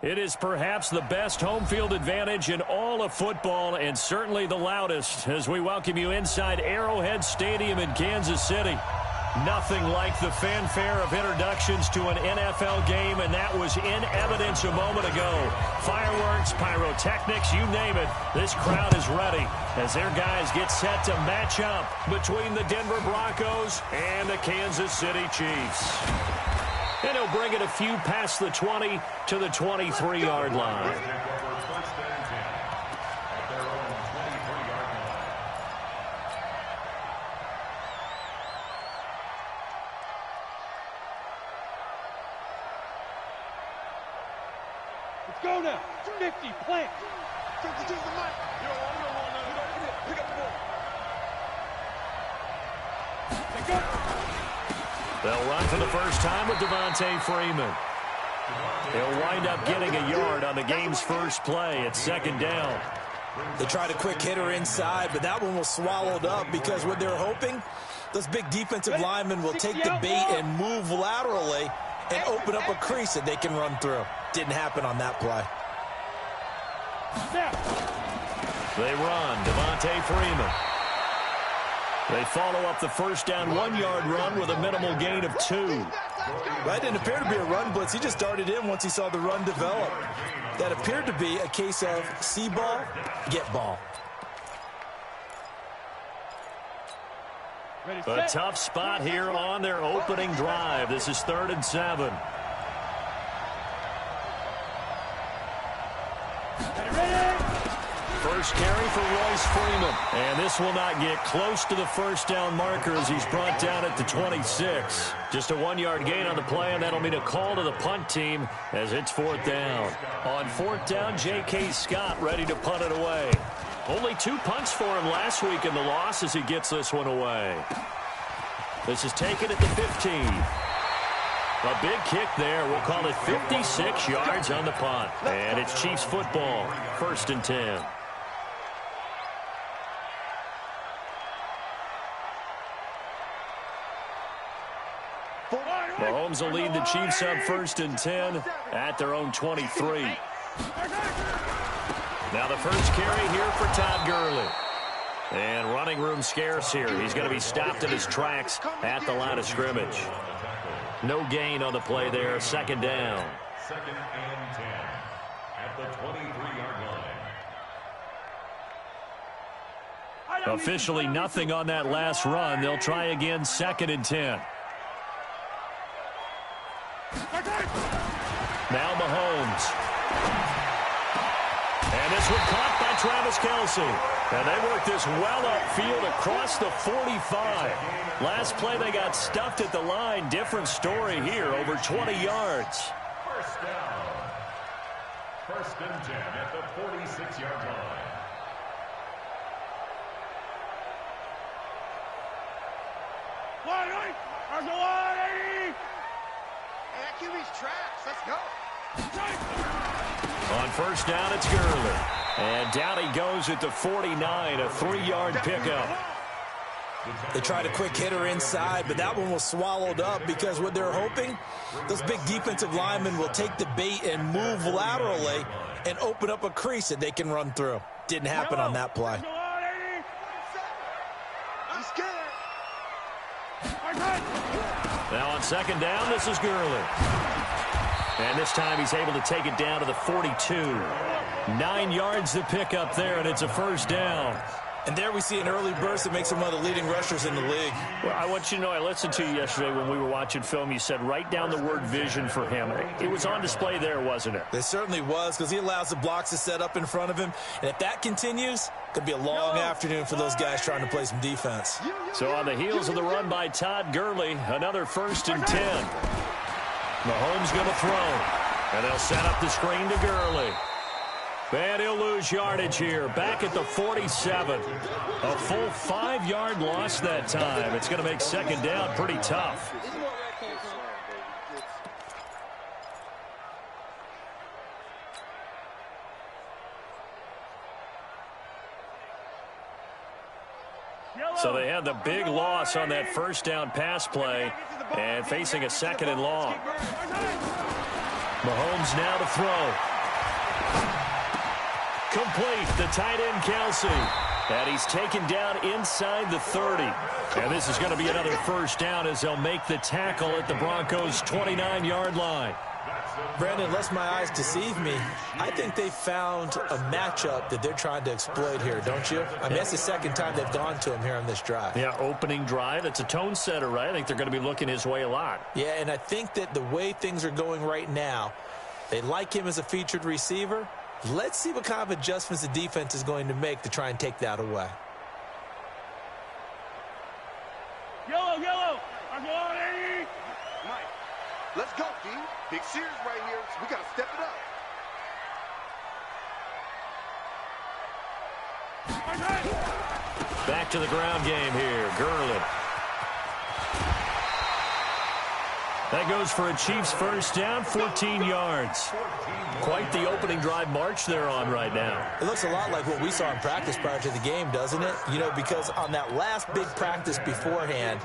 It is perhaps the best home field advantage in all of football, and certainly the loudest, as we welcome you inside Arrowhead Stadium in Kansas City. Nothing like the fanfare of introductions to an NFL game, and that was in evidence a moment ago. Fireworks, pyrotechnics, you name it, this crowd is ready as their guys get set to match up between the Denver Broncos and the Kansas City Chiefs. And he'll bring it a few past the 20 to the 23-yard line. Let's go now. 50, plant. Pick up the ball. They'll run for the first time with Devontae Freeman. He'll wind up getting a yard on the game's first play. It's second down. They tried a quick hitter inside, but that one was swallowed up because what they're hoping, those big defensive linemen will take the bait and move laterally and open up a crease that they can run through. Didn't happen on that play. They run. Devontae Freeman. They follow up the first down 1-yard run with a minimal gain of 2. That didn't appear to be a run blitz. He just darted in once he saw the run develop. That appeared to be a case of see ball, get ball. A tough spot here on their opening drive. This is 3rd and 7. First carry for Royce Freeman. And this will not get close to the first down marker as he's brought down at the 26. Just a 1-yard gain on the play, and that'll mean a call to the punt team as it's 4th down. On 4th down, J.K. Scott ready to punt it away. Only 2 punts for him last week in the loss as he gets this one away. This is taken at the 15. A big kick there. We'll call it 56 yards on the punt. And it's Chiefs football. 1st and 10. Mahomes will lead the Chiefs up 1st and 10 at their own 23. Now the first carry here for Todd Gurley. And running room scarce here. He's going to be stopped in his tracks at the line of scrimmage. No gain on the play there. 2nd down. 2nd and 10 at the 23-yard line. Officially nothing on that last run. They'll try again 2nd and 10. Now Mahomes. And this one caught by Travis Kelce. And they work this well upfield across the 45. Last play they got stuffed at the line. Different story here, over 20 yards. First down. 1st and 10 at the 46-yard line. QB's tracks. Let's go. On 1st down, it's Gurley. And down he goes at the 49, a 3-yard pickup. They tried a quick hitter inside, but that one was swallowed up because what they're hoping, those big defensive linemen will take the bait and move laterally and open up a crease that they can run through. Didn't happen on that play. Now on 2nd down, this is Gurley. And this time he's able to take it down to the 42. 9 yards to pick up there, and it's a 1st down. And there we see an early burst that makes him one of the leading rushers in the league. Well, I want you to know, I listened to you yesterday when we were watching film. You said write down the word vision for him. It was on display there, wasn't it? It certainly was, because he allows the blocks to set up in front of him. And if that continues, it could be a long afternoon for those guys trying to play some defense. So on the heels of the run by Todd Gurley, another 1st and 10. Mahomes going to throw. And they'll set up the screen to Gurley. And he'll lose yardage here, back at the 47. A full 5-yard loss that time. It's going to make 2nd down pretty tough. So they had the big loss on that 1st down pass play and facing a 2nd and long. Mahomes now to throw. Complete. The tight end, Kelsey. And he's taken down inside the 30. And this is going to be another first down as they'll make the tackle at the Broncos' 29-yard line. Brandon, unless my eyes deceive me, I think they found a matchup that they're trying to exploit here, don't you? I mean, that's the second time they've gone to him here on this drive. Yeah, opening drive. It's a tone setter, right? I think they're going to be looking his way a lot. Yeah, and I think that the way things are going right now, they like him as a featured receiver. Let's see what kind of adjustments the defense is going to make to try and take that away. Yellow, yellow. I'm going, Eddie. Mike, let's go, D. Big series right here, so we got to step it up. Back to the ground game here. Gurley. That goes for a Chiefs first down, 14 yards. Quite the opening drive march they're on right now. It looks a lot like what we saw in practice prior to the game, doesn't it? You know, because on that last big practice beforehand,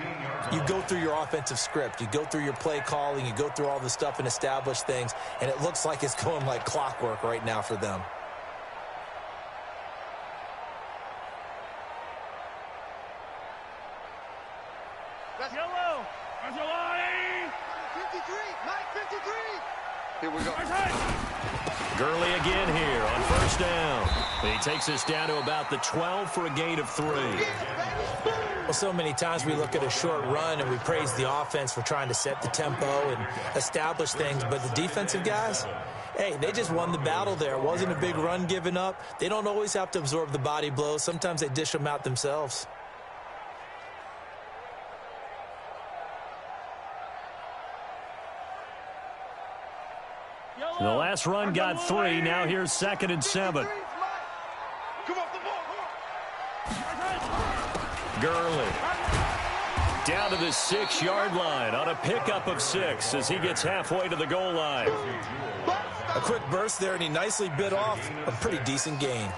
you go through your offensive script. You go through your play calling. You go through all the stuff and establish things. And it looks like it's going like clockwork right now for them. That's yellow. That's yellow, Eddie. 53, Mike, 53. Here we go. Gurley again here on first down. He takes us down to about the 12 for a gain of 3. Well, so many times we look at a short run and we praise the offense for trying to set the tempo and establish things, but the defensive guys, hey, they just won the battle there. It wasn't a big run given up. They don't always have to absorb the body blows. Sometimes they dish them out themselves. The last run got 3. Now here's 2nd and 7. Come off the ball. Gurley down to the 6-yard line on a pickup of 6 as he gets halfway to the goal line. A quick burst there, and he nicely bit off a pretty decent gain.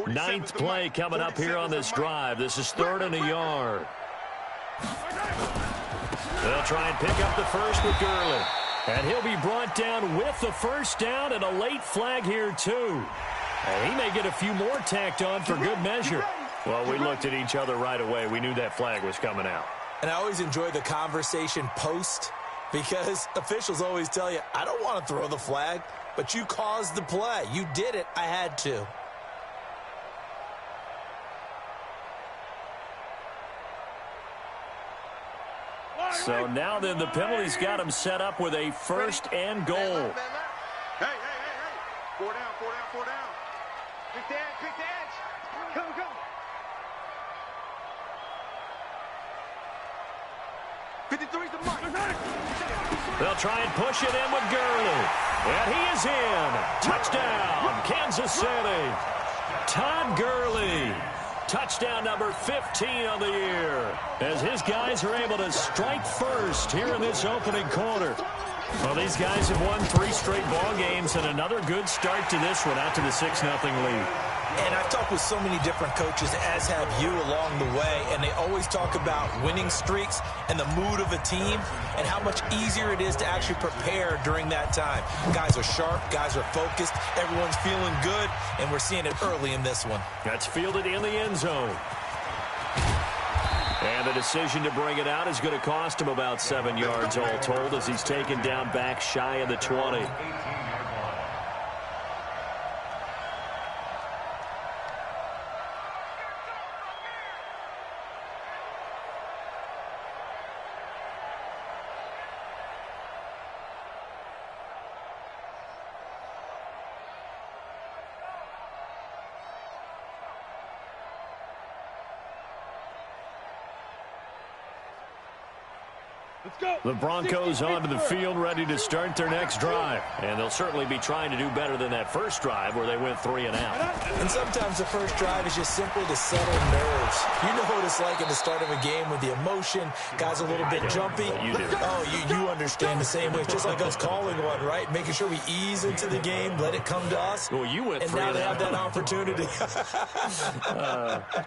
Ninth play coming up here on this drive. This is 3rd and a yard. They'll try and pick up the first with Gurley. And he'll be brought down with the first down and a late flag here, too. And he may get a few more tacked on for good measure. Well, we looked at each other right away. We knew that flag was coming out. And I always enjoy the conversation post because officials always tell you, I don't want to throw the flag, but you caused the play. You did it. I had to. So now then the penalty's got him set up with a 1st and goal. Hey. 4 down. Pick the edge. Come. '53's the mark. They'll try and push it in with Gurley. And he is in. Touchdown, Kansas City. Todd Gurley. Touchdown number 15 on the year as his guys are able to strike first here in this opening quarter. Well, these guys have won 3 straight ball games and another good start to this one out to the 6-0 lead. And I've talked with so many different coaches, as have you, along the way, and they always talk about winning streaks and the mood of a team and how much easier it is to actually prepare during that time. Guys are sharp, guys are focused, everyone's feeling good, and we're seeing it early in this one. That's fielded in the end zone. And the decision to bring it out is going to cost him about 7 yards all told as he's taken down back shy of the 20. The Broncos onto the field ready to start their next drive. And they'll certainly be trying to do better than that first drive where they went 3 and out. And sometimes the first drive is just simply to settle nerves. You know what it's like at the start of a game with the emotion. Guys a little bit jumpy. You do. Oh, you understand the same way. It's just like us calling one, right? Making sure we ease into the game, let it come to us. Well, you went 3 and and now they out. have that opportunity.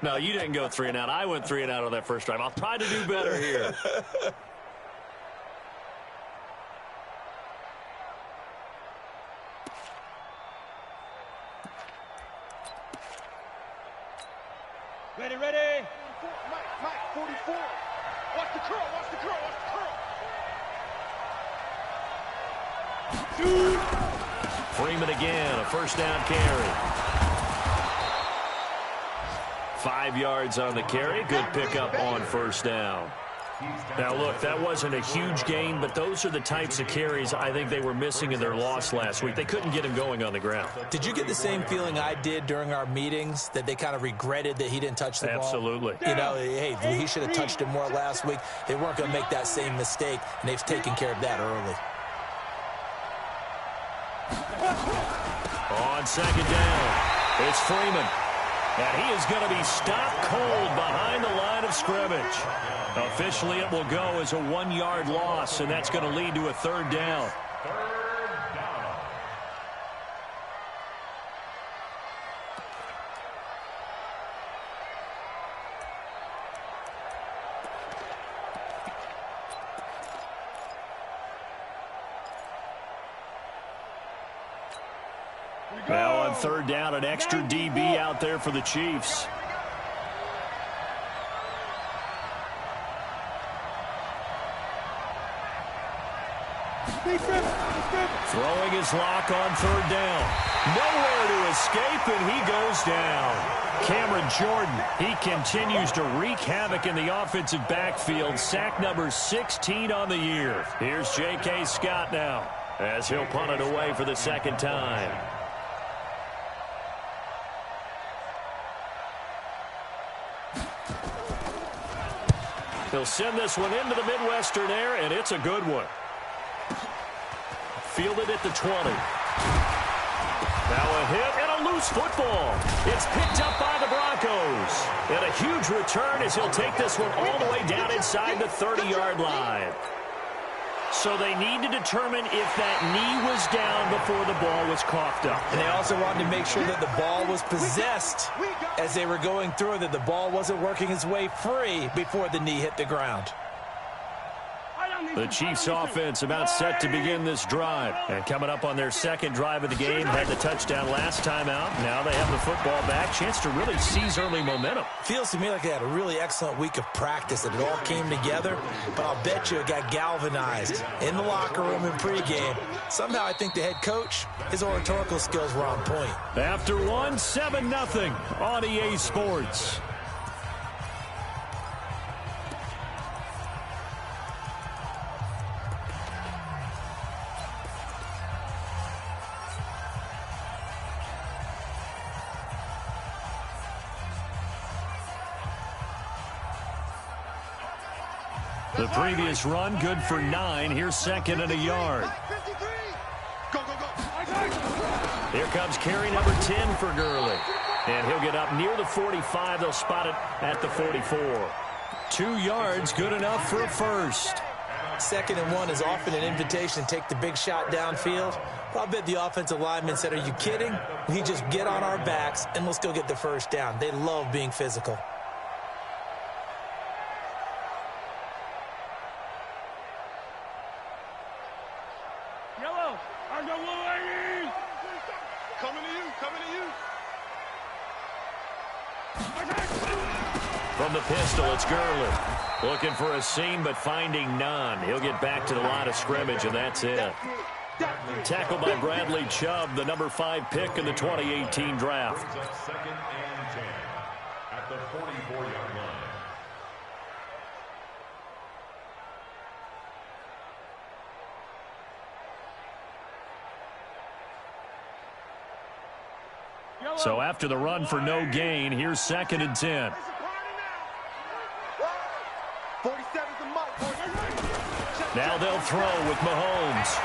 No, you didn't go 3 and out. I went 3 and out on that first drive. I'll try to do better here. Ready, ready. Mike, 44. Watch the curl, watch the curl, watch the curl. Freeman again, a first down carry. 5 yards on the carry. Good pickup on first down. Now, look, that wasn't a huge gain, but those are the types of carries I think they were missing in their loss last week. They couldn't get him going on the ground. Did you get the same feeling I did during our meetings, that they kind of regretted that he didn't touch the ball? Absolutely. You know, hey, he should have touched it more last week. They weren't going to make that same mistake, and they've taken care of that early. On second down, it's Freeman. And he is going to be stopped cold behind the line of scrimmage. Officially, it will go as a 1-yard loss, and that's going to lead to a third down. Now on third down, an extra DB out there for the Chiefs. Throwing his lock on third down. Nowhere to escape, and he goes down. Cameron Jordan, he continues to wreak havoc in the offensive backfield. Sack number 16 on the year. Here's J.K. Scott now as he'll punt it away for the second time. He'll send this one into the Midwestern air, and it's a good one. Fielded at the 20. Now a hit and a loose football. It's picked up by the Broncos. And a huge return as he'll take this one all the way down inside the 30-yard line. So they need to determine if that knee was down before the ball was coughed up. And they also wanted to make sure that the ball was possessed as they were going through, that the ball wasn't working its way free before the knee hit the ground. The Chiefs offense about set to begin this drive. And coming up on their second drive of the game, had the touchdown last time out. Now they have the football back. Chance to really seize early momentum. Feels to me like they had a really excellent week of practice, that it all came together. But I'll bet you it got galvanized in the locker room in pregame. Somehow I think the head coach, his oratorical skills were on point. After one, 7-0 on EA Sports. The previous run, good for 9. Here's second and a yard. Go, go, go. Here comes carry number 10 for Gurley. And he'll get up near the 45. They'll spot it at the 44. 2 yards, good enough for a first. Second and 1 is often an invitation to take the big shot downfield. But I bet the offensive lineman said, are you kidding? We just get on our backs and let's go get the first down. They love being physical. Yellow. I go Wolverine. Coming to you, coming to you. From the pistol, it's Gurley. Looking for a seam, but finding none. He'll get back to the line of scrimmage, and that's it. Tackled by Bradley Chubb, the number 5 pick in the 2018 draft. Second and 10 at the 44-yard line. So after the run for no gain, here's second and 10. 47's the mark. Now they'll throw with Mahomes.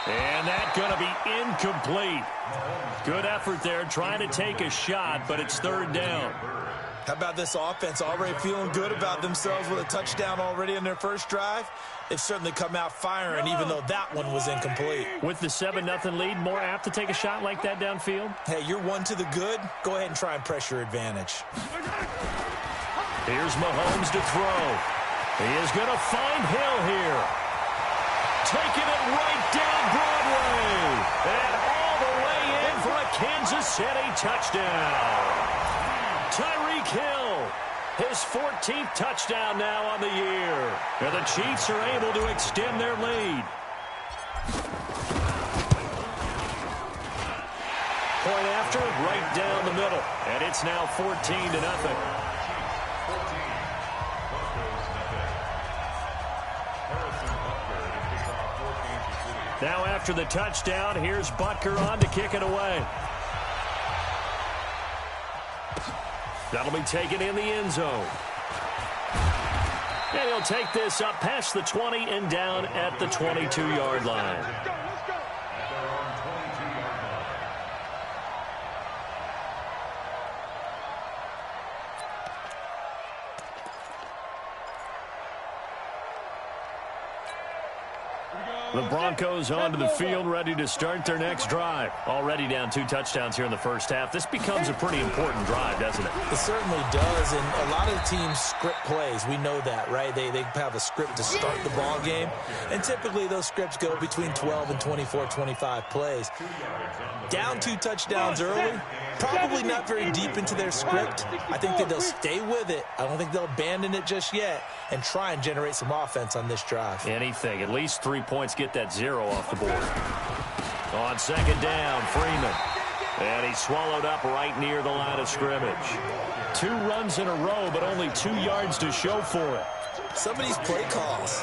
And that's going to be incomplete. Good effort there trying to take a shot, but it's third down. How about this offense already feeling good about themselves with a touchdown already in their first drive? They've certainly come out firing, even though that one was incomplete. With the 7-0 lead, more apt to take a shot like that downfield? Hey, you're one to the good. Go ahead and try and press your advantage. Here's Mahomes to throw. He is going to find Hill here. Taking it right down Broadway. And all the way in for a Kansas City touchdown. Tyreek Hill, his 14th touchdown now on the year. And the Chiefs are able to extend their lead. Point after, right down the middle. And it's now 14-0. Now after the touchdown, here's Butker on to kick it away. That'll be taken in the end zone. And he'll take this up past the 20 and down at the 22-yard line. The Broncos onto the field, ready to start their next drive. Already down 2 touchdowns here in the first half. This becomes a pretty important drive, doesn't it? It certainly does, and a lot of the teams script plays. We know that, right? They have a script to start the ball game, and typically those scripts go between 12 and 24, 25 plays. Down 2 touchdowns early, probably not very deep into their script. I think that they'll stay with it. I don't think they'll abandon it just yet and try and generate some offense on this drive. Anything. At least 3 points, get that 0 off the board. On second down, Freeman. And he's swallowed up right near the line of scrimmage. 2 runs in a row, but only 2 yards to show for it. Some of these play calls,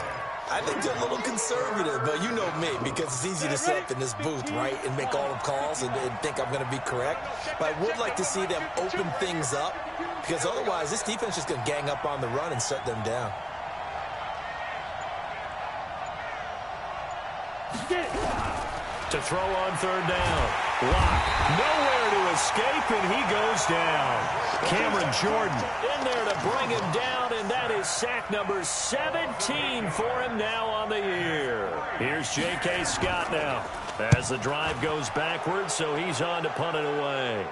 I think they're a little conservative, but you know me, because it's easy to sit up in this booth, right, and make all the calls and think I'm going to be correct. But I would like to see them open things up, because otherwise this defense is going to gang up on the run and shut them down. To throw on third down. Lock. Nowhere to escape, and he goes down. Cameron Jordan in there to bring him down, and that is sack number 17 for him now on the year. Here's J.K. Scott now as the drive goes backwards, so he's on to punt it away.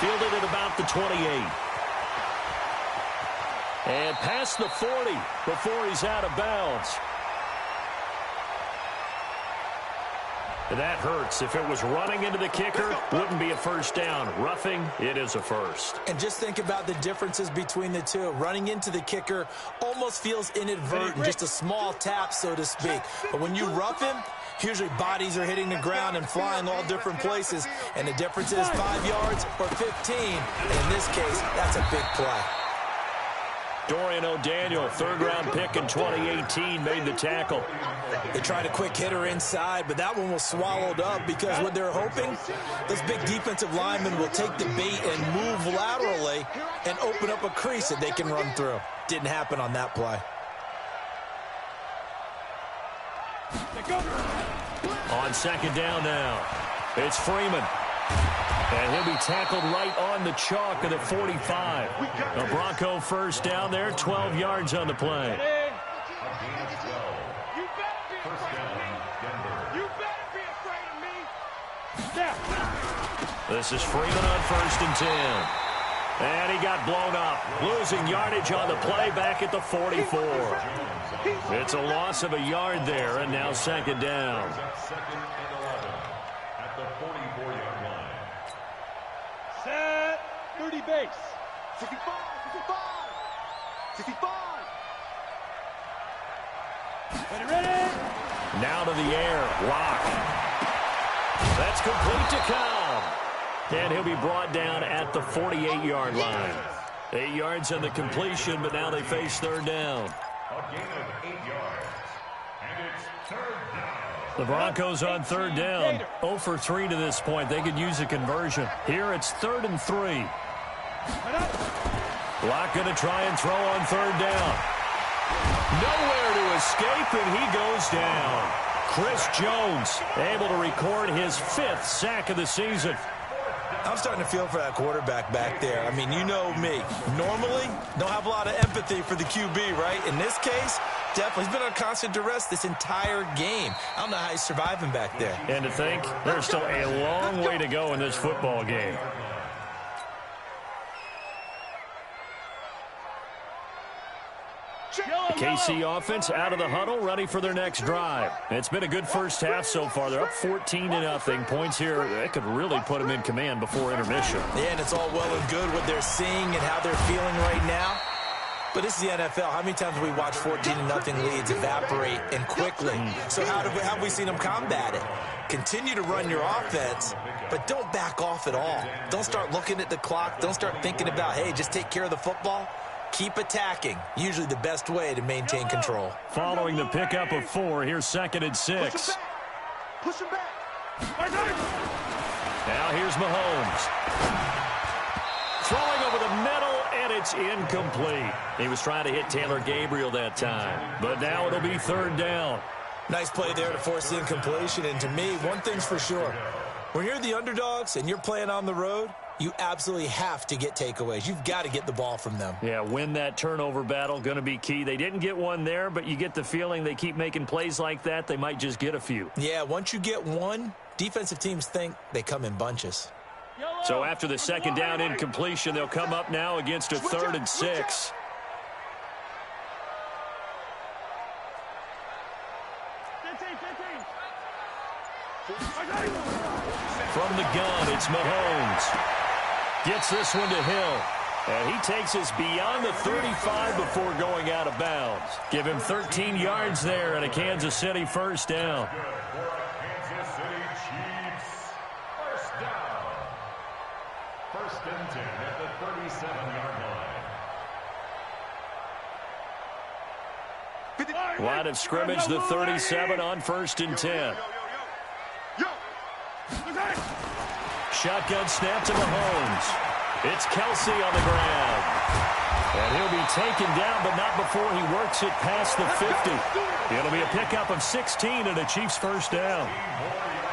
Fielded at about the 28. And past the 40 before he's out of bounds. That hurts. If it was running into the kicker, wouldn't be a first down. Roughing, it is a first. And just think about the differences between the two. Running into the kicker almost feels inadvertent, just a small tap, so to speak. But when you rough him, usually bodies are hitting the ground and flying all different places. And the difference is 5 yards or 15. And in this case, that's a big play. Dorian O'Daniel, 3rd-round pick in 2018, made the tackle. They tried a quick hitter inside, but that one was swallowed up because what they're hoping, those big defensive linemen will take the bait and move laterally and open up a crease that they can run through. Didn't happen on that play. On second down now, it's Freeman. And he'll be tackled right on the chalk of the 45. The Bronco first down there, 12 yards on the play. This is Freeman on 1st and 10. And he got blown up, losing yardage on the play back at the 44. It's a loss of a yard there, and now second down. Set 30 base. 65, 65, 65. Ready? Now to the air, Lock. That's complete to Cobb. And he'll be brought down at the 48-yard line. 8 yards on the completion, but now they face third down. A gain of 8 yards. And it's third down. The Broncos on third down. 0 for 3 to this point. They could use a conversion. Here it's 3rd and 3. Lock going to try and throw on third down. Nowhere to escape, and he goes down. Chris Jones able to record his 5th sack of the season. I'm starting to feel for that quarterback back there. I mean, you know me. Normally, don't have a lot of empathy for the QB, right? In this case, definitely. He's been on constant duress this entire game. I don't know how he's surviving back there. And to think, there's still a long way to go in this football game. KC offense out of the huddle, ready for their next drive. It's been a good first half so far. They're up 14-0. Points here, that could really put them in command before intermission. Yeah, and it's all well and good what they're seeing and how they're feeling right now. But this is the NFL. How many times have we watched 14-0 leads evaporate and quickly? So how have we seen them combat it? Continue to run your offense, but don't back off at all. Don't start looking at the clock. Don't start thinking about, hey, just take care of the football. Keep attacking. Usually the best way to maintain control. Following the pickup of 4, here's 2nd and 6. Push him back. Now here's Mahomes. Throwing over the middle, and it's incomplete. He was trying to hit Taylor Gabriel that time, but now it'll be 3rd down. Nice play there to force the incompletion, and to me, one thing's for sure. When you're the underdogs and you're playing on the road, you absolutely have to get takeaways. You've got to get the ball from them. Yeah, win that turnover battle, going to be key. They didn't get one there, but you get the feeling they keep making plays like that, they might just get a few. Yeah, once you get one, defensive teams think they come in bunches. So after the 2nd down incompletion, they'll come up now against a 3rd and 6. From the gun, it's Mahomes. Gets this one to Hill. And he takes us beyond the 35 before going out of bounds. Give him 13 yards there and a Kansas City 1st down. Kansas City Chiefs. 1st down. 1st and 10 at the 37-yard line. Line of scrimmage, the 37 on 1st and 10. Shotgun snap to Mahomes. It's Kelsey on the ground. And he'll be taken down, but not before he works it past the 50. It'll be a pickup of 16 and a Chiefs 1st down.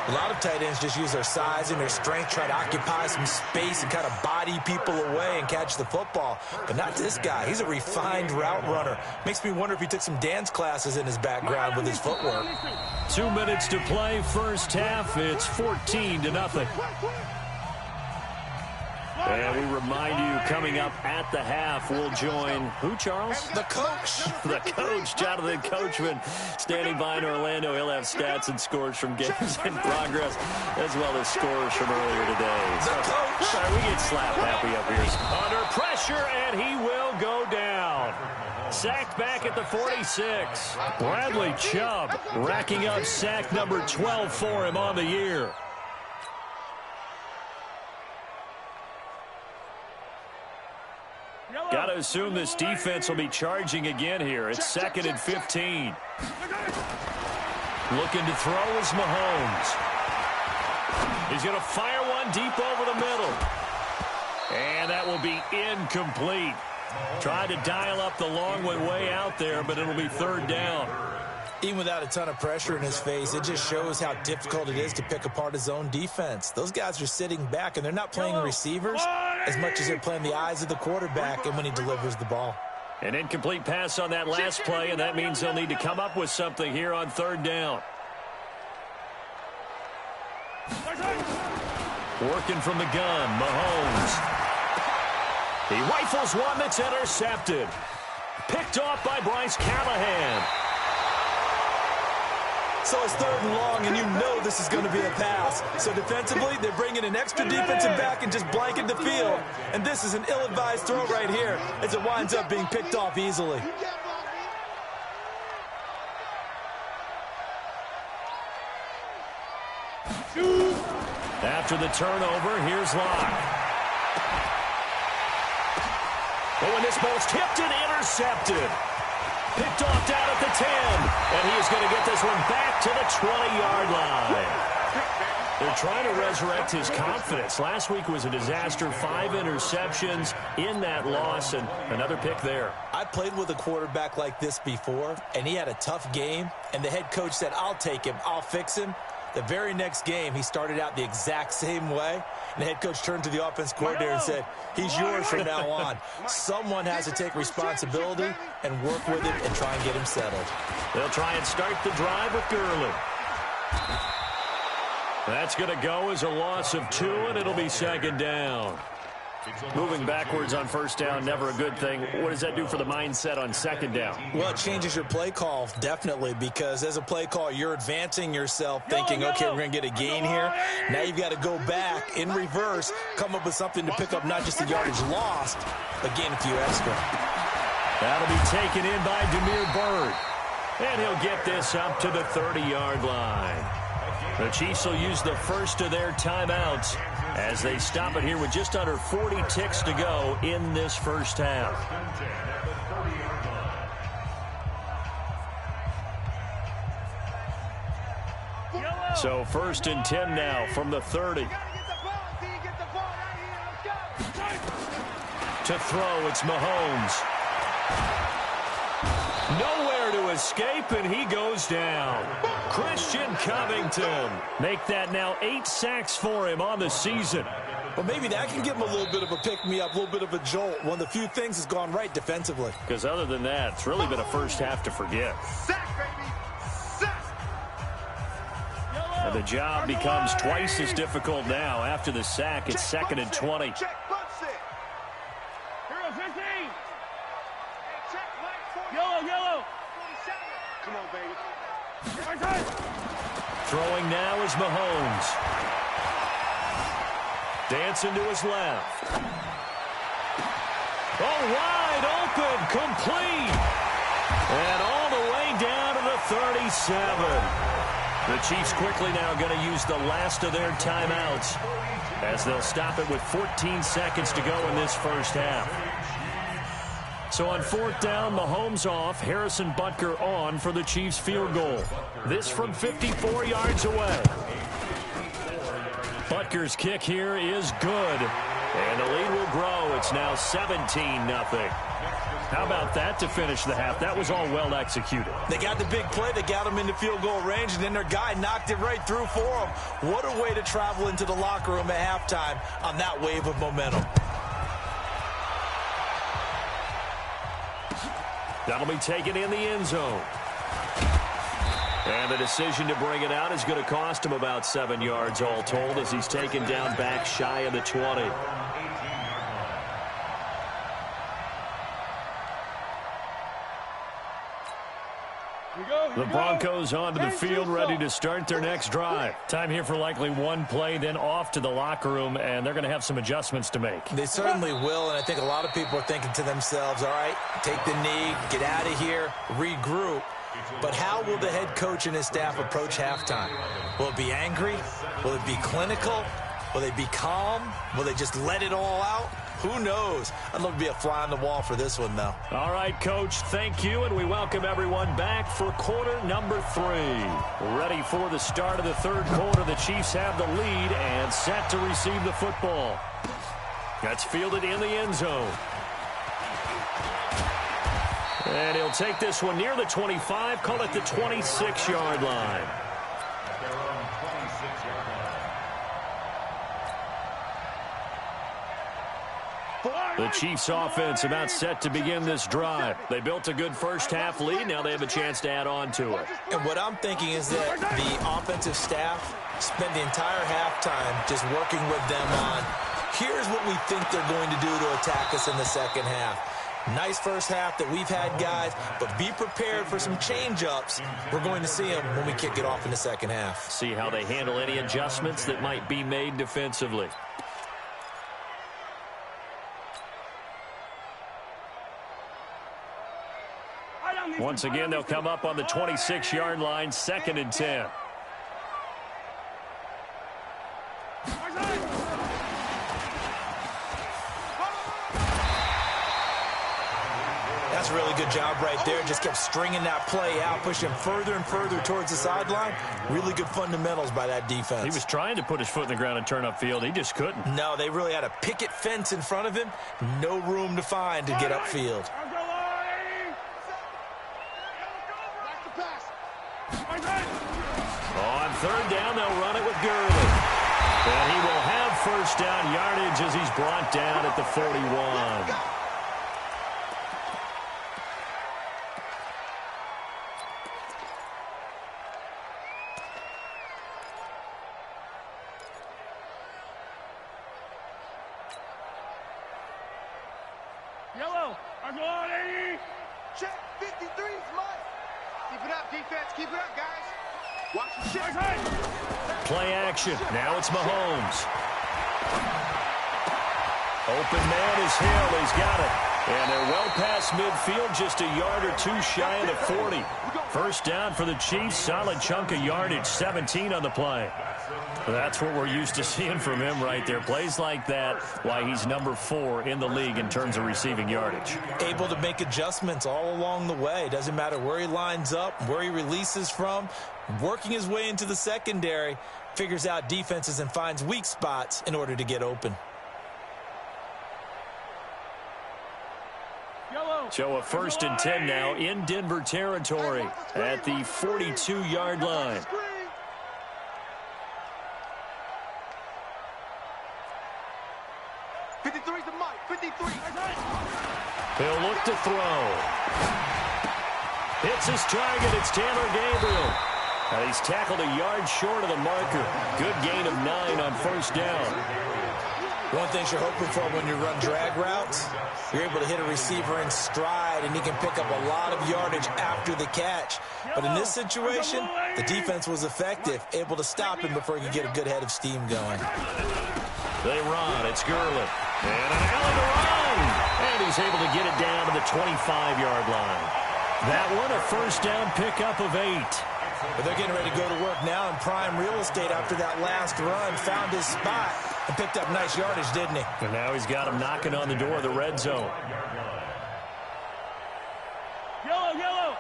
A lot of tight ends just use their size and their strength, try to occupy some space and kind of body people away and catch the football. But not this guy. He's a refined route runner. Makes me wonder if he took some dance classes in his background with his footwork. 2 minutes to play, 1st half. It's 14-0. And we remind you, coming up at the half, we'll join, who, Charles? The coach. The coach, Jonathan Coachman, standing by in Orlando. He'll have stats and scores from games in progress, as well as scores from earlier today. The coach. Sorry, we get slap happy up here. Under pressure, and he will go down. Sacked back at the 46. Bradley Chubb racking up sack number 12 for him on the year. Got to assume this defense will be charging again here. It's 2nd and 15. Looking to throw is Mahomes. He's going to fire one deep over the middle. And that will be incomplete. Tried to dial up the long one way out there, but it'll be 3rd down. Even without a ton of pressure in his face, it just shows how difficult it is to pick apart his own defense. Those guys are sitting back, and they're not playing receivers as much as they're playing the eyes of the quarterback and when he delivers the ball. An incomplete pass on that last play, and that means they'll need to come up with something here on 3rd down. Working from the gun, Mahomes. He rifles one that's intercepted. Picked off by Bryce Callahan. So it's 3rd and long, and you know this is going to be a pass. So defensively, they're bringing an extra defensive back and just blanket the field. And this is an ill-advised throw right here as it winds up being picked off easily. After the turnover, here's Locke. Oh, and this ball's tipped and intercepted. Picked off down at the 10. And he is going to get this one back to the 20-yard line. They're trying to resurrect his confidence. Last week was a disaster. 5 interceptions in that loss, and another pick there. I played with a quarterback like this before, and he had a tough game, and the head coach said, I'll take him, I'll fix him. The very next game, he started out the exact same way, and the head coach turned to the offense coordinator and said, he's yours from now on. Someone has to take responsibility and work with him and try and get him settled. They'll try and start the drive with Gurley. That's going to go as a loss of 2, and it'll be second down. Moving backwards on first down, never a good thing. What does that do for the mindset on second down? Well, it changes your play call, definitely, because as a play call, you're advancing yourself thinking, okay, we're going to get a gain here. Now you've got to go back in reverse, come up with something to pick up not just the yardage lost, but gain a few extra. That'll be taken in by Damiere Byrd. And he'll get this up to the 30-yard line. The Chiefs will use the first of their timeouts as they stop it here with just under 40 ticks to go in this first half. So 1st and 10 now from the 30. To throw, it's Mahomes. Nowhere to escape, and he goes down. Christian Covington. Make that now 8 sacks for him on the season. Well, maybe that can give him a little bit of a pick-me-up, a little bit of a jolt. One of the few things that's gone right defensively. Because other than that, it's really been a first half to forget. Sack, baby! Sack! And the job becomes twice as difficult now. After the sack, it's 2nd and 20. Check, butt sit. Hero 15. Check, black 40. Yellow. 47. Come on, baby. Throwing now is Mahomes. Dancing to his left. Oh, wide open, complete. And all the way down to the 37. The Chiefs quickly now going to use the last of their timeouts as they'll stop it with 14 seconds to go in this first half. So on 4th down, Mahomes off, Harrison Butker on for the Chiefs field goal. This from 54 yards away. Butker's kick here is good. And the lead will grow. It's now 17-0. How about that to finish the half? That was all well executed. They got the big play. They got him into field goal range, and then their guy knocked it right through for them. What a way to travel into the locker room at halftime on that wave of momentum. That'll be taken in the end zone. And the decision to bring it out is going to cost him about 7 yards all told as he's taken down back shy of the 20. The Broncos onto the field, ready to start their next drive. Time here for likely one play, then off to the locker room, and they're going to have some adjustments to make. They certainly will, and I think a lot of people are thinking to themselves, all right, take the knee, get out of here, regroup. But how will the head coach and his staff approach halftime? Will it be angry? Will it be clinical? Will they be calm? Will they just let it all out? Who knows? I'd love to be a fly on the wall for this one, though. All right, Coach, thank you, and we welcome everyone back for quarter number 3. Ready for the start of the third quarter. The Chiefs have the lead and set to receive the football. That's fielded in the end zone. And he'll take this one near the 25, call it the 26-yard line. The Chiefs offense about set to begin this drive. They built a good first half lead. Now they have a chance to add on to it. And what I'm thinking is that the offensive staff spent the entire halftime just working with them on, here's what we think they're going to do to attack us in the second half. Nice first half that we've had, guys, but be prepared for some change-ups. We're going to see them when we kick it off in the second half. See how they handle any adjustments that might be made defensively. Once again, they'll come up on the 26-yard line, 2nd and 10. That's a really good job right there. Just kept stringing that play out, pushing him further and further towards the sideline. Really good fundamentals by that defense. He was trying to put his foot in the ground and turn upfield. He just couldn't. No, they really had a picket fence in front of him. No room to find to get upfield. On third down, they'll run it with Gurley. And he will have first down yardage as he's brought down at the 41. Yellow, I'm going 80. Check, 53's mine. Keep it up, defense. Keep it up, guys. Watch the shit. Play action. Now it's Mahomes. Open man is Hill. He's got it. And they're well past midfield, just a yard or two shy of the 40. First down for the Chiefs. Solid chunk of yardage, 17 on the play. That's what we're used to seeing from him right there. Plays like that, why he's number 4 in the league in terms of receiving yardage. Able to make adjustments all along the way. Doesn't matter where he lines up, where he releases from. Working his way into the secondary, figures out defenses and finds weak spots in order to get open. So a 1st and 10 now in Denver territory at the 42-yard line. He'll look to throw. Hits his target. It's Taylor Gabriel. And he's tackled a yard short of the marker. Good gain of 9 on first down. One thing you're hoping for when you run drag routes, you're able to hit a receiver in stride, and he can pick up a lot of yardage after the catch. But in this situation, the defense was effective, able to stop him before he could get a good head of steam going. They run. It's Gurley. And an alley to run. And he's able to get it down to the 25-yard line. That one, a first down pickup of 8. But they're getting ready to go to work now in prime real estate after that last run. Found his spot and picked up nice yardage, didn't he? And now he's got him knocking on the door of the red zone. Yellow.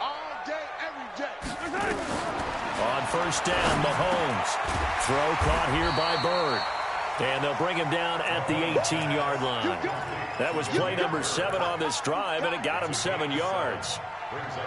All day, every day. On first down, Mahomes. Throw caught here by Bird. And they'll bring him down at the 18-yard line. That was play number 7 on this drive, and it got him 7 yards.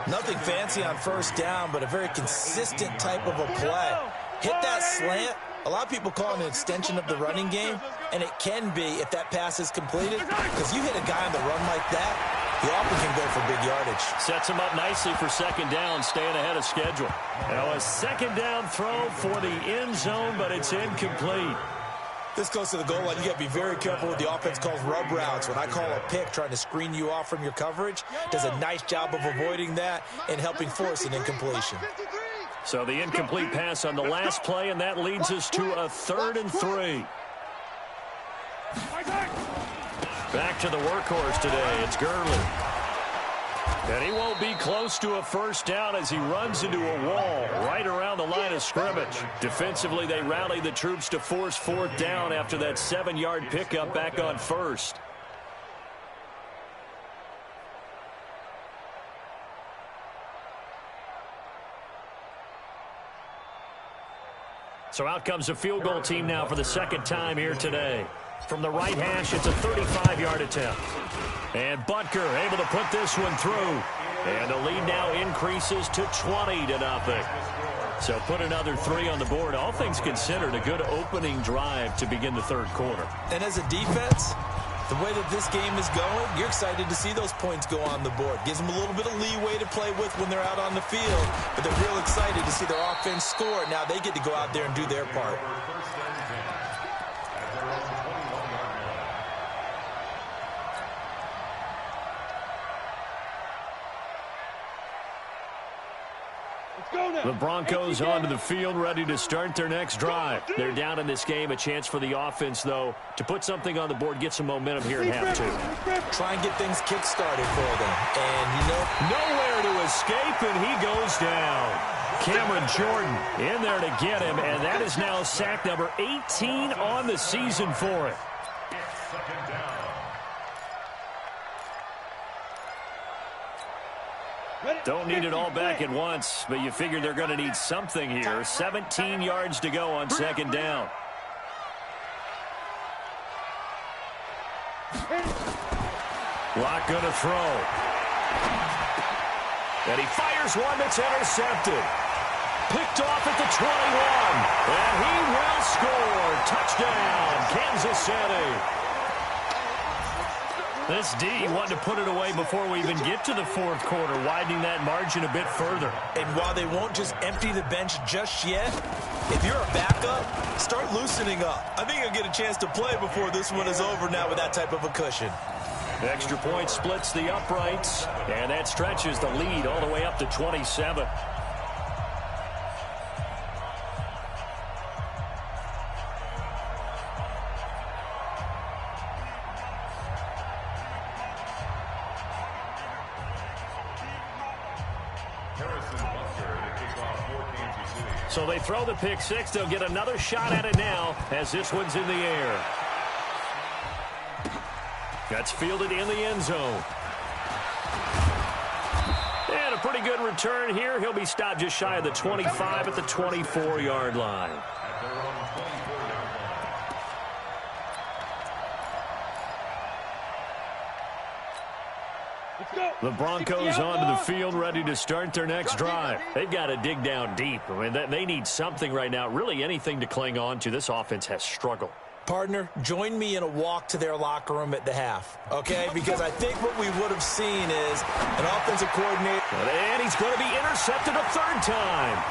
Nothing fancy on first down, but a very consistent type of a play. Hit that slant. A lot of people call it an extension of the running game, and it can be if that pass is completed, because you hit a guy on the run like that, he often can go for big yardage. Sets him up nicely for second down, staying ahead of schedule. Now a second down throw for the end zone, but it's incomplete. This close to the goal line, you got to be very careful with the offense calls rub routes. When I call a pick, trying to screen you off from your coverage, does a nice job of avoiding that and helping force an incompletion. So the incomplete pass on the last play, and that leads us to a 3rd and 3. Back to the workhorse today. It's Gurley. And he won't be close to a first down as he runs into a wall right around the line of scrimmage. Defensively, they rally the troops to force 4th down after that 7-yard pickup back on first. So out comes a field goal team now for the second time here today. From the right hash, it's a 35-yard attempt. And Butker able to put this one through. And the lead now increases to 20-0. So put another 3 on the board. All things considered, a good opening drive to begin the 3rd quarter. And as a defense, the way that this game is going, you're excited to see those points go on the board. Gives them a little bit of leeway to play with when they're out on the field. But they're real excited to see their offense score. Now they get to go out there and do their part. The Broncos onto the field, ready to start their next drive. They're down in this game. A chance for the offense, though, to put something on the board, get some momentum here in half 2. Try and get things kick-started for them. And, you know, nowhere to escape, and he goes down. Cameron Jordan in there to get him, and that is now sack number 18 on the season for him. Don't need it all back at once, but you figure they're going to need something here. 17 yards to go on second down. Locke going to throw. And he fires one that's intercepted. Picked off at the 21. And he will score. Touchdown, Kansas City. This D wanted to put it away before we even get to the fourth quarter, widening that margin a bit further. And while they won't just empty the bench just yet, if you're a backup, start loosening up. I think you'll get a chance to play before this one is over now with that type of a cushion. Extra point splits the uprights, and that stretches the lead all the way up to 27. So they throw the pick six. They'll get another shot at it now as this one's in the air. That's fielded in the end zone. And a pretty good return here. He'll be stopped just shy of the 25 at the 24-yard line. The Broncos onto the field, ready to start their next drive. They've got to dig down deep. I mean, they need something right now, really anything to cling on to. This offense has struggled. Partner, join me in a walk to their locker room at the half, okay? Because I think what we would have seen is an offensive coordinator. And he's going to be intercepted a third time.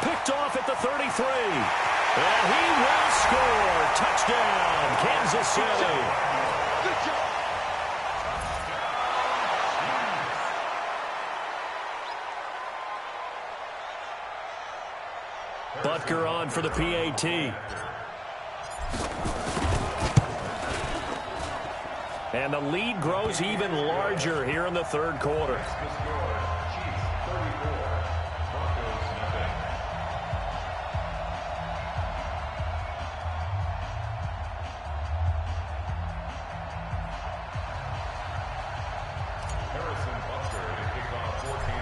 Picked off at the 33. And he will score. Touchdown, Kansas City. Good job. Butker on for the PAT. And the lead grows even larger here in the third quarter.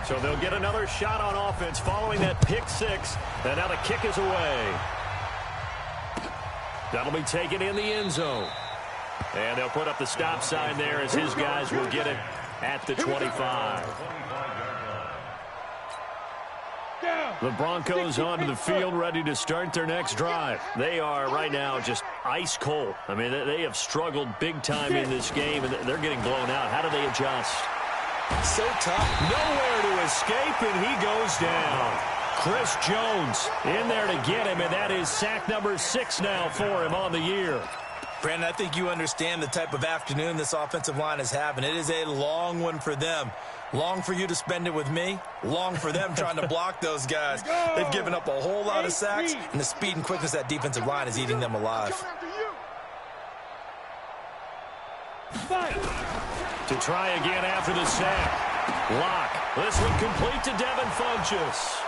So they'll get another shot on offense following that pick six. And now the kick is away. That'll be taken in the end zone. And they'll put up the stop sign there as his guys will get it at the 25. The Broncos onto the field, ready to start their next drive. They are right now just ice cold. I mean, they have struggled big time in this game, and they're getting blown out. How do they adjust? So tough. Nowhere to escape, and he goes down. Chris Jones in there to get him, and that is sack number 6 now for him on the year. Brandon, I think you understand the type of afternoon this offensive line is having. It is a long one for them. Long for you to spend it with me. Long for them trying to block those guys. They've given up a whole lot of sacks, and the speed and quickness of that defensive line is eating them alive. To try again after the sack. Locke. This one complete to Devin Funchess.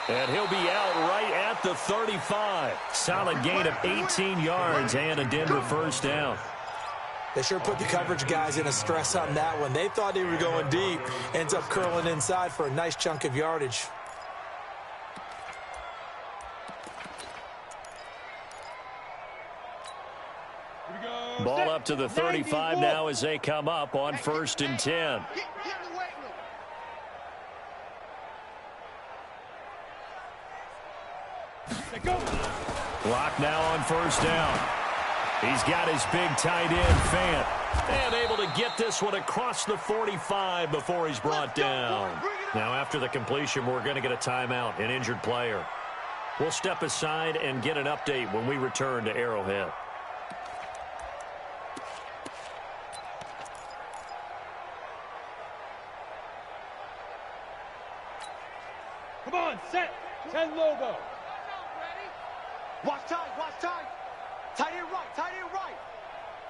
And he'll be out right at the 35. Solid gain of 18 yards and a Denver first down. They sure put the coverage guys in a stress on that one. They thought they were going deep. Ends up curling inside for a nice chunk of yardage. Ball up to the 35 now as they come up on 1st and 10. Locke now on 1st down. He's got his big tight end, Fant. And able to get this one across the 45 before he's brought down. Now after the completion, we're going to get a timeout, an injured player. We'll step aside and get an update when we return to Arrowhead. Come on, set. 10 Lobo. Watch time, watch time. Tight end right, tight end right.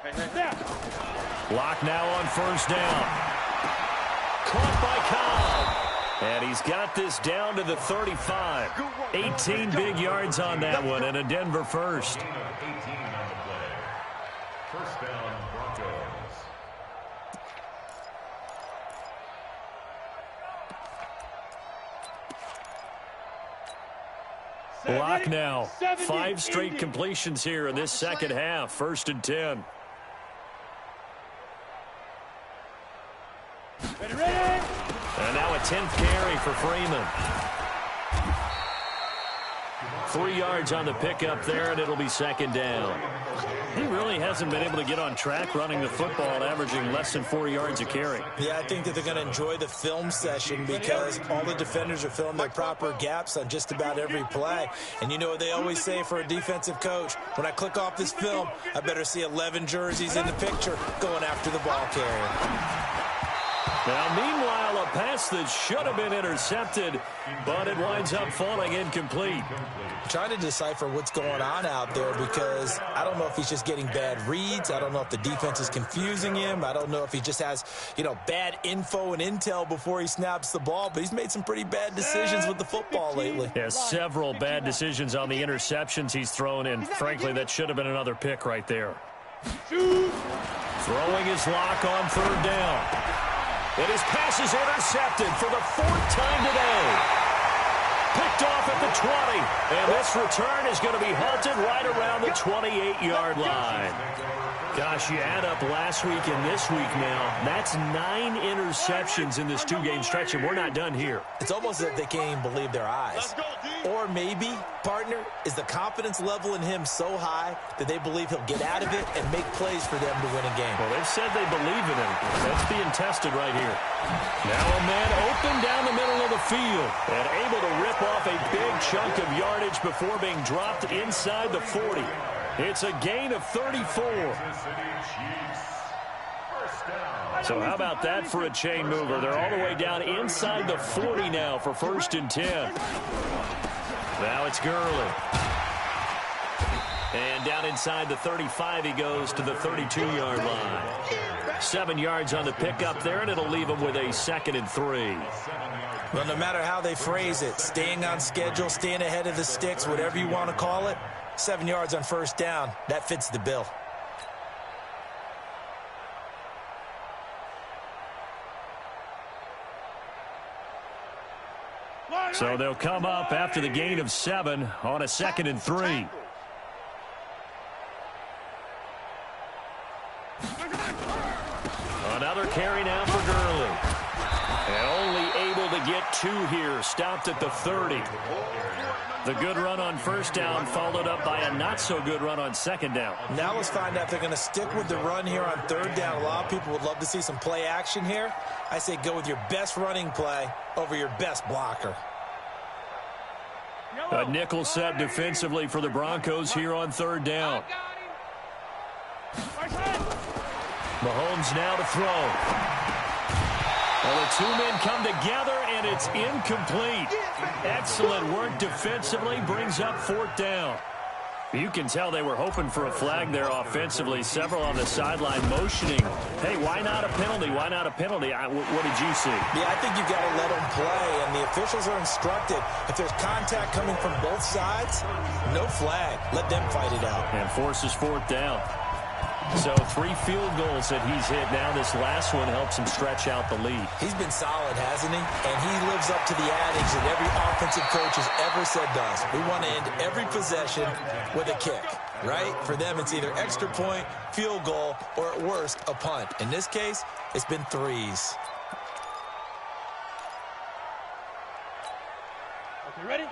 Hey, there. Locke now on 1st down. Caught by Cobb. And he's got this down to the 35. 18 big yards on that one and a Denver first. 18 on the play. First down, Broncos. Lock now. 5 straight completions here in this second half. 1st and 10. Ready. And now a 10th carry for Freeman. 3 yards on the pickup there, and it'll be 2nd down. He really hasn't been able to get on track running the football, averaging less than 4 yards a carry. Yeah, I think that they're going to enjoy the film session because all the defenders are filling their proper gaps on just about every play. And you know what they always say for a defensive coach? When I click off this film, I better see 11 jerseys in the picture going after the ball carrier. Now, meanwhile, a pass that should have been intercepted, but it winds up falling incomplete. Trying to decipher what's going on out there because I don't know if he's just getting bad reads. I don't know if the defense is confusing him. I don't know if he just has, bad info and intel before he snaps the ball, but he's made some pretty bad decisions with the football lately. Yeah, several bad decisions on the interceptions he's thrown, and frankly, that should have been another pick right there. Throwing his lock on 3rd down. And his pass is intercepted for the 4th time today. Picked off at the 20. And this return is going to be halted right around the 28-yard line. Gosh, you add up last week and this week now. That's 9 interceptions in this 2-game stretch, and we're not done here. It's almost as if they can't even believe their eyes. Or maybe, partner, is the confidence level in him so high that they believe he'll get out of it and make plays for them to win a game. Well, they've said they believe in him. That's being tested right here. Now a man open down the middle of the field and able to rip off a big chunk of yardage before being dropped inside the 40. It's a gain of 34. So how about that for a chain mover? They're all the way down inside the 40 now for 1st and 10. Now it's Gurley. And down inside the 35 he goes to the 32-yard line. 7 yards on the pickup there, and it'll leave him with a 2nd and 3. Well, no matter how they phrase it, staying on schedule, staying ahead of the sticks, whatever you want to call it, 7 yards on 1st down, that fits the bill. So they'll come up after the gain of 7 on a 2nd and 3. Another carry now for Gurley. And only able to get 2 here. Stopped at the 30. The good run on 1st down followed up by a not-so-good run on 2nd down. Now let's find out if they're going to stick with the run here on 3rd down. A lot of people would love to see some play action here. I say go with your best running play over your best blocker. A nickel set defensively for the Broncos here on 3rd down. Mahomes now to throw. Well, the 2 men come together, and it's incomplete. Excellent work defensively, brings up 4th down. You can tell they were hoping for a flag there offensively. Several on the sideline motioning. Hey, why not a penalty? Why not a penalty? What did you see? Yeah, I think you've got to let them play, and the officials are instructed. If there's contact coming from both sides, no flag. Let them fight it out. And forces 4th down. So 3 field goals that he's hit now. This last one helps him stretch out the lead. He's been solid, hasn't he? And he lives up to the adage that every offensive coach has ever said to us. We want to end every possession with a kick, right? For them, it's either extra point, field goal, or at worst, a punt. In this case, it's been 3s.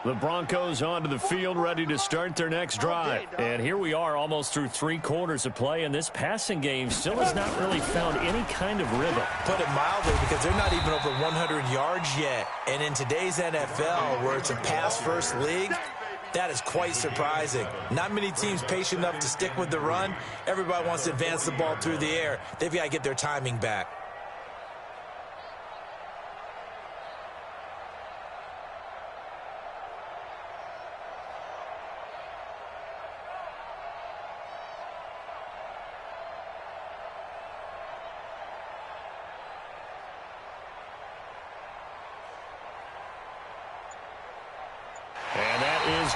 The Broncos onto the field, ready to start their next drive. And here we are, almost through 3 quarters of play, and this passing game still has not really found any kind of rhythm. Put it mildly, because they're not even over 100 yards yet. And in today's NFL, where it's a pass-first league, that is quite surprising. Not many teams patient enough to stick with the run. Everybody wants to advance the ball through the air. They've got to get their timing back.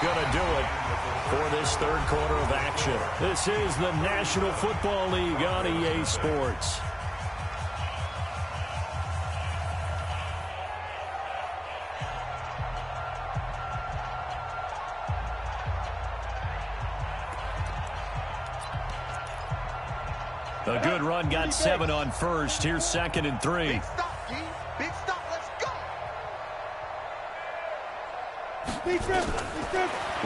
Going to do it for this 3rd quarter of action. This is the National Football League on EA Sports. A good run got 7 on first. Here's 2nd and 3. Big stop, G. Big stop. Let's go. Big trip.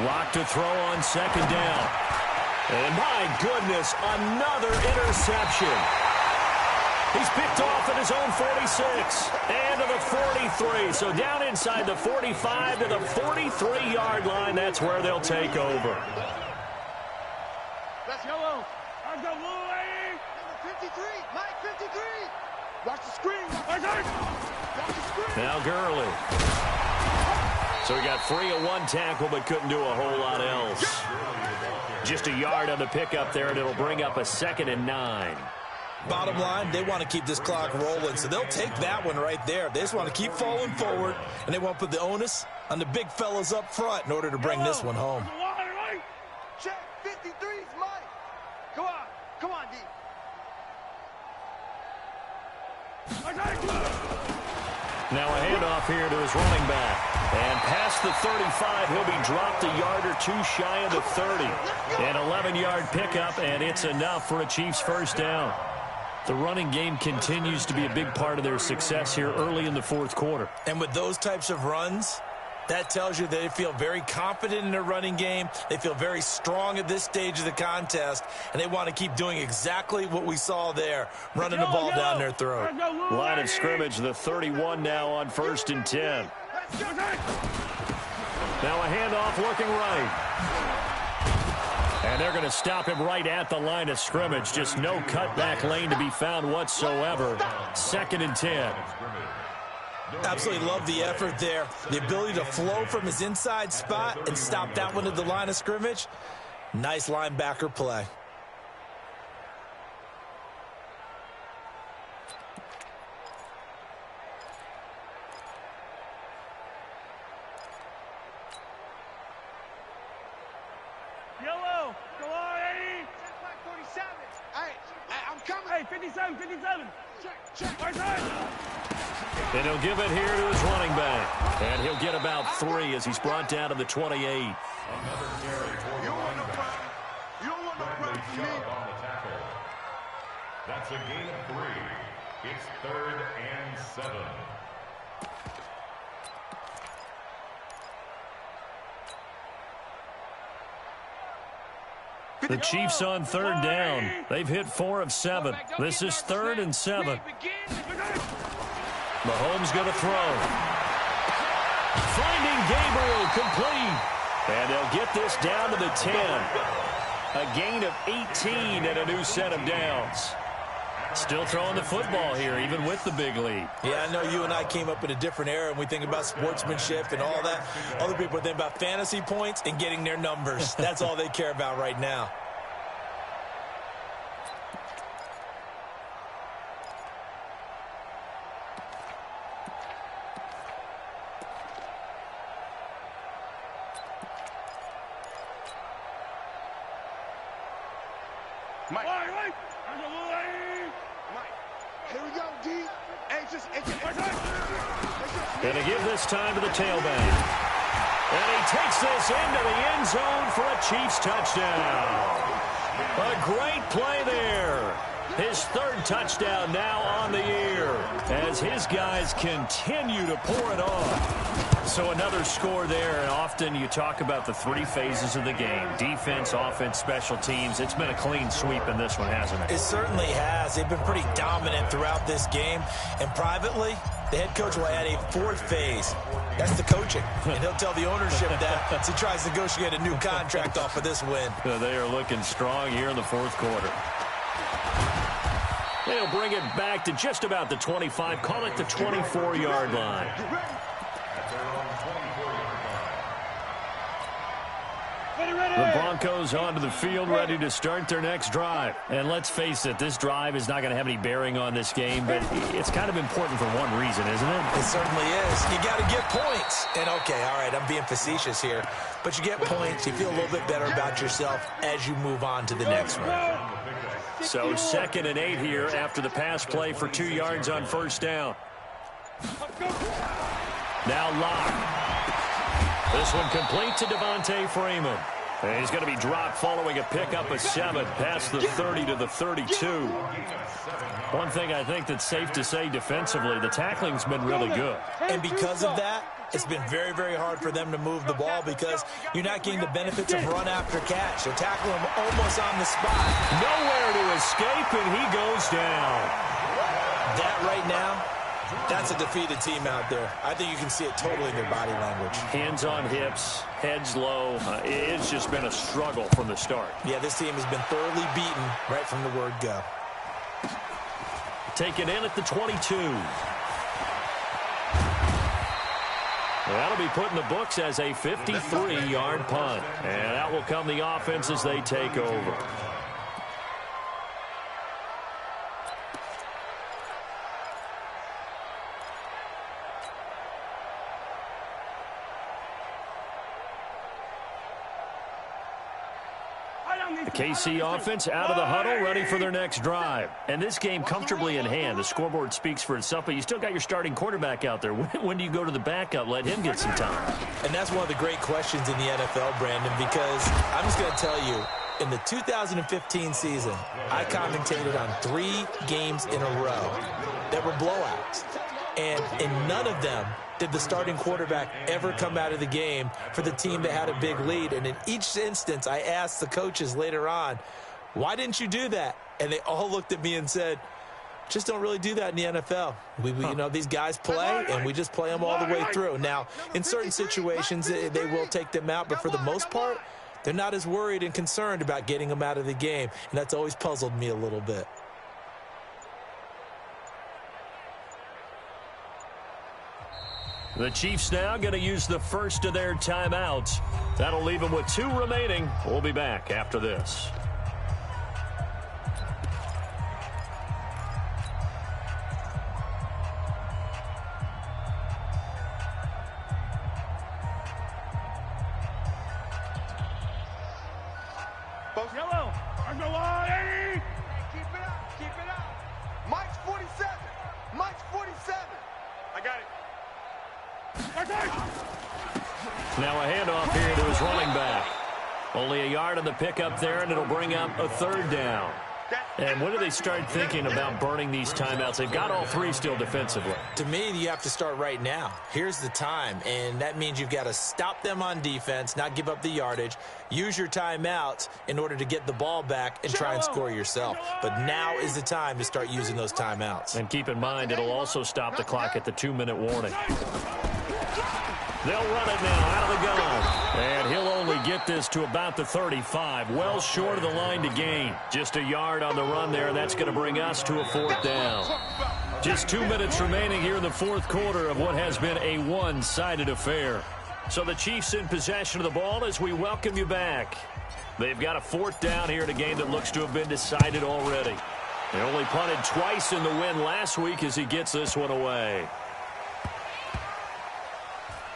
Lock to throw on 2nd down. And my goodness, another interception. He's picked off at his own 46 and to the 43. So down inside the 45 to the 43-yard line. That's where they'll take over. Let's go. Let's go, Louie. Number 53. Mike 53. Watch the screen. Watch the screen. Now Gurley. So he got free of 1 tackle, but couldn't do a whole lot else. Just a yard on the pickup there, and it'll bring up a 2nd and 9. Bottom line, they want to keep this clock rolling, so they'll take that one right there. They just want to keep falling forward, and they want to put the onus on the big fellas up front in order to bring this one home. Check 53's Mike. Come on, D. Now a handoff here to his running back. And past the 35, he'll be dropped a yard or 2 shy of the 30. An 11-yard pickup, and it's enough for a Chiefs first down. The running game continues to be a big part of their success here early in the 4th quarter. And with those types of runs, that tells you they feel very confident in their running game. They feel very strong at this stage of the contest, and they want to keep doing exactly what we saw there, running the ball down their throat. Line of scrimmage, the 31 now on 1st and 10. Now a handoff looking right. And they're going to stop him right at the line of scrimmage. Just no cutback lane to be found whatsoever. 2nd and 10. Absolutely love the effort there. The ability to flow from his inside spot and stop that one at the line of scrimmage. Nice linebacker play. Yellow. Go on, 80. 47. Hey, I'm coming. Hey, 57. Check. Right side. And he'll give it here to his running back. And he'll get about 3 as he's brought down to the 28. You don't want no problem. You don't want no problem for me. On the tackle. That's a gain of 3. It's 3rd and 7. The Chiefs on 3rd down. They've hit 4 of 7. This is 3rd and 7. Mahomes going to throw. Finding Gabriel, complete. And they'll get this down to the 10. A gain of 18 and a new set of downs. Still throwing the football here, even with the big lead. Yeah, I know you and I came up in a different era, and we think about sportsmanship and all that. Other people think about fantasy points and getting their numbers. That's all they care about right now. Mike. Here we go, D. Gonna give this time to the tailback. And he takes this into the end zone for a Chiefs touchdown. A great play there. His 3rd touchdown now on the year as his guys continue to pour it on. So another score there, and often you talk about the 3 phases of the game. Defense, offense, special teams. It's been a clean sweep in this one, hasn't it? It certainly has. They've been pretty dominant throughout this game. And privately, the head coach will add a 4th phase. That's the coaching. And he'll tell the ownership that as he tries to negotiate a new contract off of this win. They are looking strong here in the 4th quarter. They'll bring it back to just about the 25. Call it the 24-yard line. The Broncos onto the field, ready to start their next drive. And let's face it, this drive is not going to have any bearing on this game, but it's kind of important for one reason, isn't it? It certainly is. You got to get points. And, okay, all right, I'm being facetious here, but you get points. You feel a little bit better about yourself as you move on to the next one. So 2nd and 8 here after the pass play for 2 yards on 1st down. Now Locke. This one complete to Devontae Freeman. And he's going to be dropped following a pickup of 7 past the 30 to the 32. One thing I think that's safe to say defensively, the tackling's been really good. And because of that, it's been very, very hard for them to move the ball because you're not getting the benefits of run after catch. They're tackling him almost on the spot. Nowhere to escape, and he goes down. That right now, that's a defeated team out there. I think you can see it totally in their body language. Hands on hips, heads low. It's just been a struggle from the start. Yeah, this team has been thoroughly beaten right from the word go. Taken in at the 22. That'll be put in the books as a 53-yard punt. And out will come the offense as they take over. The KC offense out of the huddle, ready for their next drive. And this game comfortably in hand. The scoreboard speaks for itself, but you still got your starting quarterback out there. When do you go to the backup, let him get some time? And that's one of the great questions in the NFL, Brandon, because I'm just going to tell you, in the 2015 season, I commentated on 3 games in a row that were blowouts. And in none of them did the starting quarterback ever come out of the game for the team that had a big lead. And in each instance, I asked the coaches later on, why didn't you do that? And they all looked at me and said, just don't really do that in the NFL. You know, these guys play, and we just play them all the way through. Now, in certain situations, they will take them out, but for the most part, they're not as worried and concerned about getting them out of the game. And that's always puzzled me a little bit. The Chiefs now going to use the first of their timeouts. That'll leave them with 2 remaining. We'll be back after this. Yellow. There's no line. Keep it up. Keep it up. Mike's 47. Mike's 47. I got it. Now a handoff here to his running back. Only a yard on the pickup there, and it'll bring up a 3rd down. And when do they start thinking about burning these timeouts? They've got all 3 still defensively. To me, you have to start right now. Here's the time, and that means you've got to stop them on defense, not give up the yardage, use your timeouts in order to get the ball back and try and score yourself. But now is the time to start using those timeouts. And keep in mind, it'll also stop the clock at the 2-minute warning. They'll run it now out of the gun. And he'll only get this to about the 35. Well short of the line to gain. Just a yard on the run there. That's going to bring us to a 4th down. Just 2 minutes remaining here in the 4th quarter of what has been a one-sided affair. So the Chiefs in possession of the ball as we welcome you back. They've got a 4th down here in a game that looks to have been decided already. They only punted twice in the win last week as he gets this one away.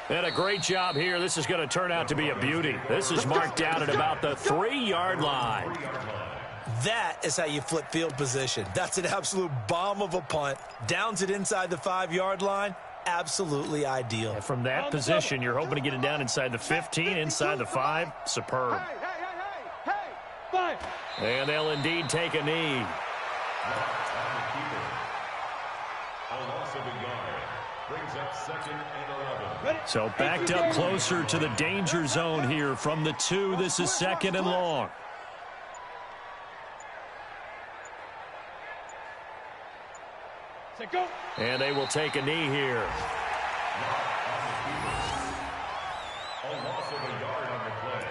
And a great job here. This is going to turn out to be a beauty. This is marked out at about the 3-yard line. That is how you flip field position. That's an absolute bomb of a punt. Downs it inside the 5-yard line. Absolutely ideal. And from that position, you're hoping to get it down inside the 15, inside the 5. Superb. Hey, 5. And they'll indeed take a knee. A loss of a yard brings up 2nd and 11. So backed up closer to the danger zone here from the 2. This is 2nd and long. Go. And they will take a knee here. A loss of a yard on the play.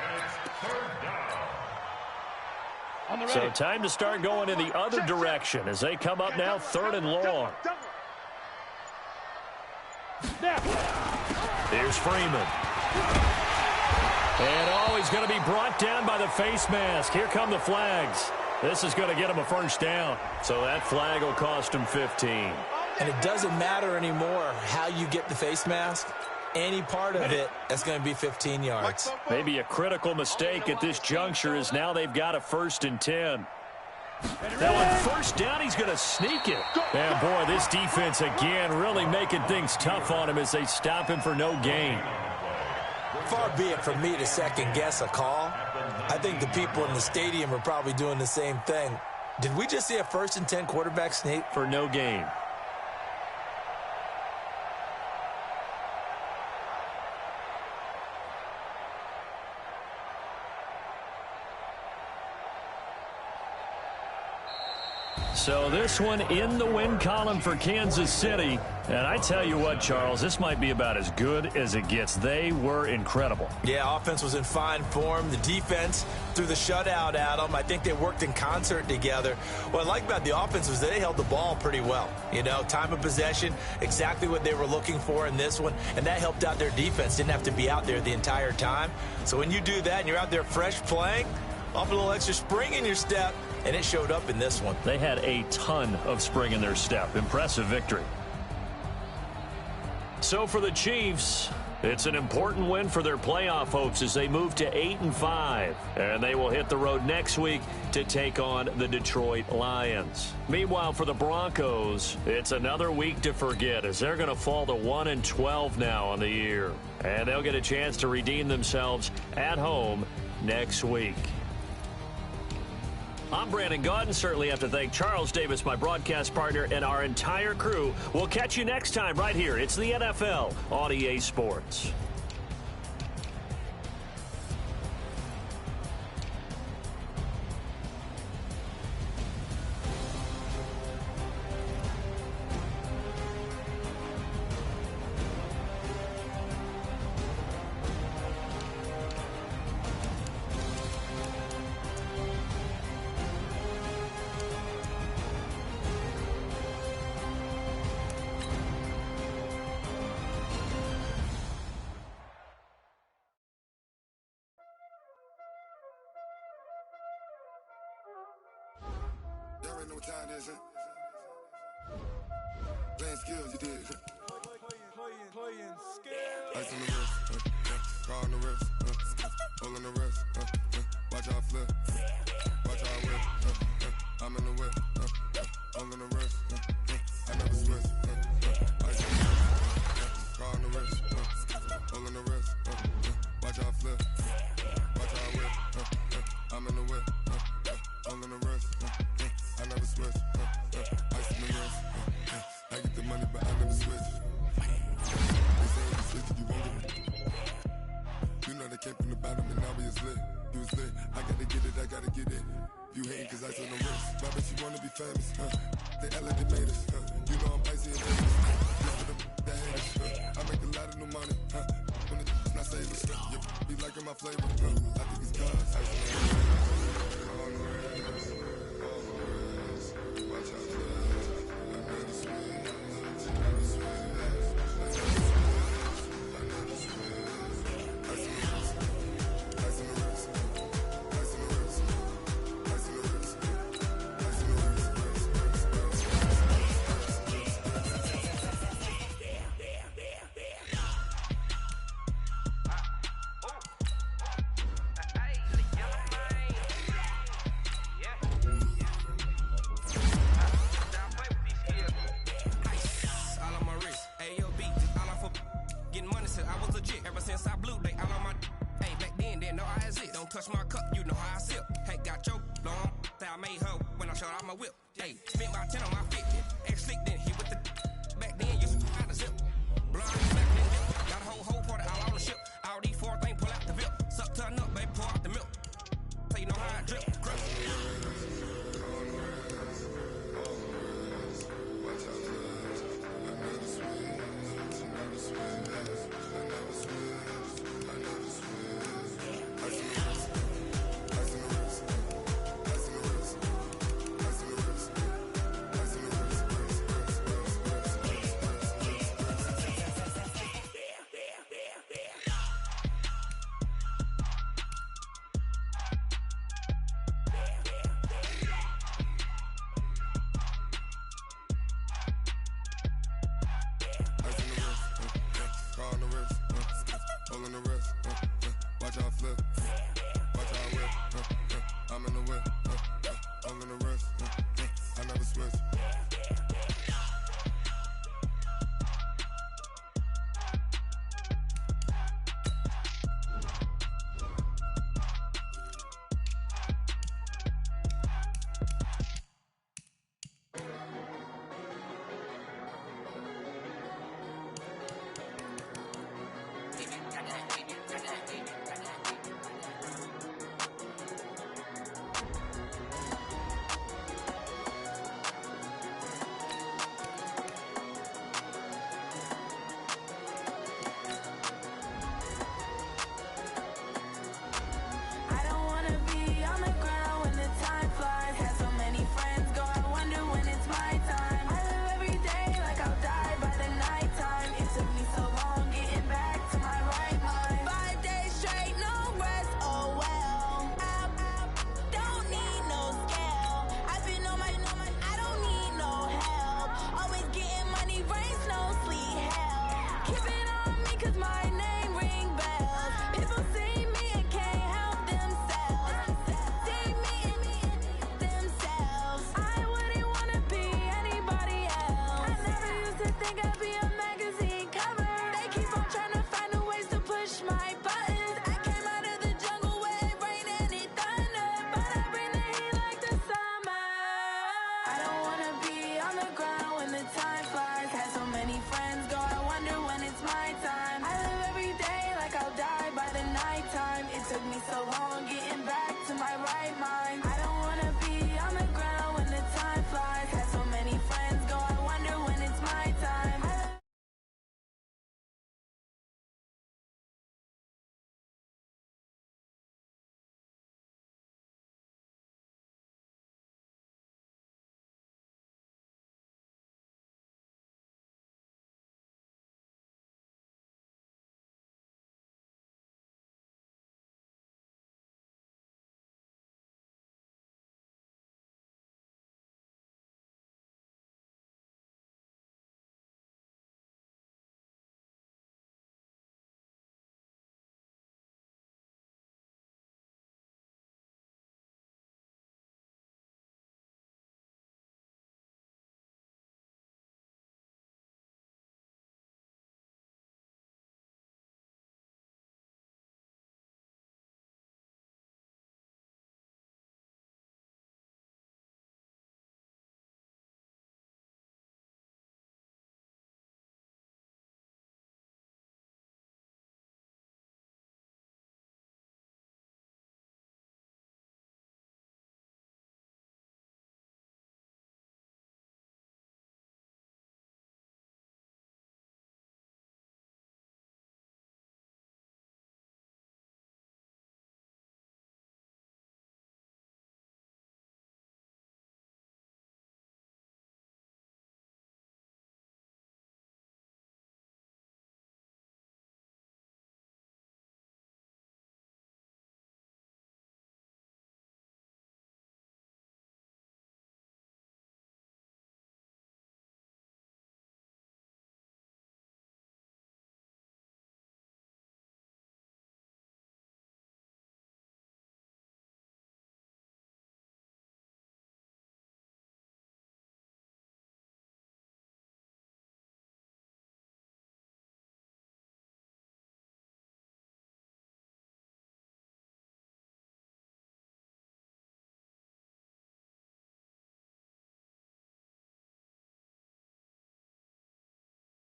And it's 3rd down. So time to start going in the other direction as they come up now 3rd and long. Here's Freeman. And he's going to be brought down by the face mask. Here come the flags. This is going to get him a 1st down. So that flag will cost him 15. And it doesn't matter anymore how you get the face mask. Any part of it, that's going to be 15 yards. Maybe a critical mistake at this juncture is now they've got a 1st and 10. Now on 1st down, he's going to sneak it. And boy, this defense again really making things tough on him as they stop him for no gain. Far be it from me to second-guess a call. I think the people in the stadium are probably doing the same thing. Did we just see a 1st and 10 quarterback sneak? For no gain. So this one in the win column for Kansas City. And I tell you what, Charles, this might be about as good as it gets. They were incredible. Yeah, offense was in fine form. The defense threw the shutout at them. I think they worked in concert together. What I like about the offense was they held the ball pretty well. You know, time of possession, exactly what they were looking for in this one. And that helped out their defense. Didn't have to be out there the entire time. So when you do that and you're out there fresh playing, off a little extra spring in your step, and it showed up in this one. They had a ton of spring in their step. Impressive victory. So for the Chiefs, it's an important win for their playoff hopes as they move to 8-5. And they will hit the road next week to take on the Detroit Lions. Meanwhile, for the Broncos, it's another week to forget as they're going to fall to 1-12 now on the year. And they'll get a chance to redeem themselves at home next week. I'm Brandon Gaudin. Certainly have to thank Charles Davis, my broadcast partner, and our entire crew. We'll catch you next time right here. It's the NFL on EA Sports. Y'all already know what time it is, huh? Playing skills, you did. Playing skills. Ice on the wrist, car on the wrist, hole in the wrist, watch out flip, watch out whip, I'm in the whip, hole in the wrist, I never switch, ice on the wrist, car on the wrist, hole in the wrist, watch out flip, watch out whip, I'm in the whip, hole in the wrist, I never switch, ice in the wrist, I get the money but I never switch. They say if you switch it, you won't get it. You know they came from the bottom and now we is lit. You was lit, I gotta get it, I gotta get it. You hating cause ice on the wrist. My bitch, you wanna be famous, They elevated us, You know I'm icy and famous. This for the haters, I make a lot of new money, When the not saving, be liking my flavor, I think it's cause ice on the wrist. On the wrist, watch out, I never switch, I never switch. Touch my cup, you know how I sip. Hey, got your long that I made her when I showed off my whip. Hey, spent my 10 on my 50. Ex-slick, then hit with the back then, used to out the zip. Blind back then, got a whole party all on the ship. All these four things pull out the VIP. Suck turn up, baby, pour out the milk. So you know how I drip. I'm in the whip, all in the wrist, I never switch.